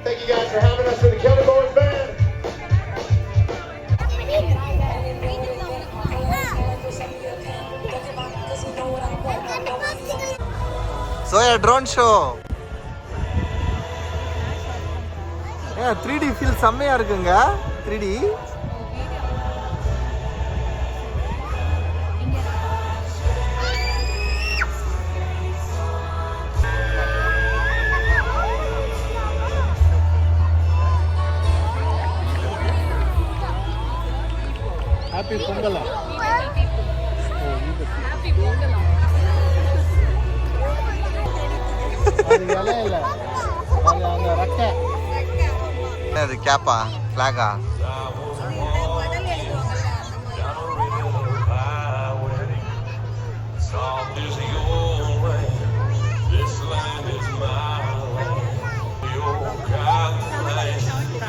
Thank you guys for having us with the Kelly Boys Band. Soya drone show. Yeah, 3D feel செம்மையா இருக்குங்க. 3D. Happy Pongal. Happy Pongal. அது இலை இல்ல, அது அந்த ரெக்கை. அது கேப்பா ஃபிளாகா?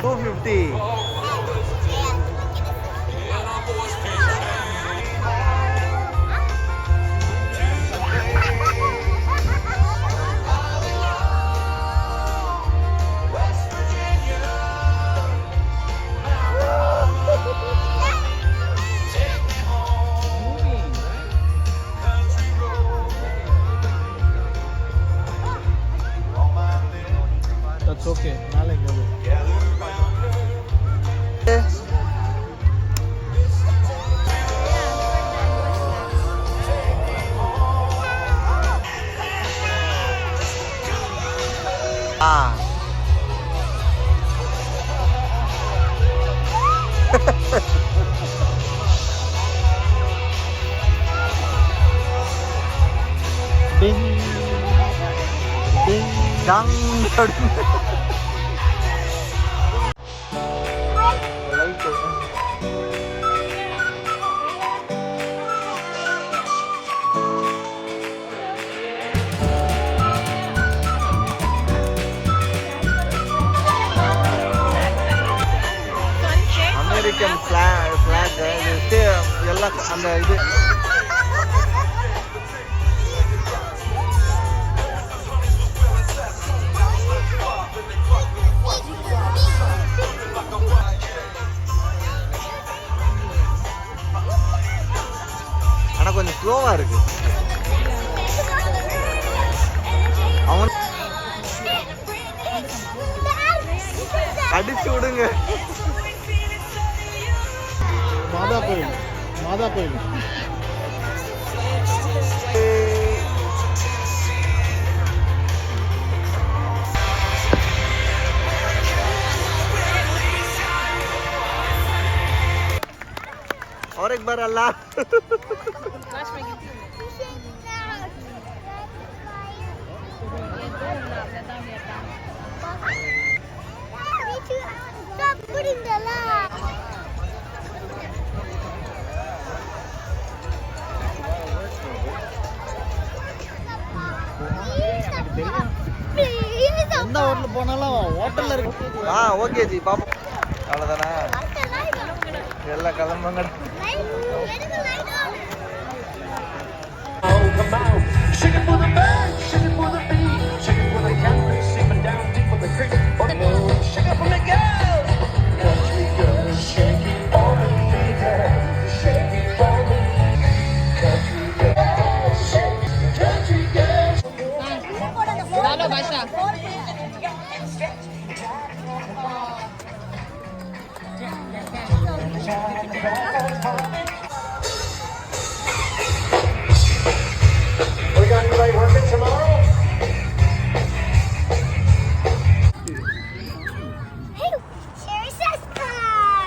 $250. That's okay. மேலே இங்க டிங் டிங் டங் அமெரிக்கன் ஃபிளாக் எல்லாம் அந்த இது ஆனா கொஞ்சம் ஸ்லோவா இருக்கு. அவன் அடிச்சு விடுங்க. மாதா கோயில், மாதா கோயில். और एक बार अल्लाह. எந்த ஹோட்டல் போனாலும் ஹோட்டல்ல இருக்கு. ஓகே ஜி பாப்போம். அவ்வளோதானே எல்லாம் கிளம்புங்க.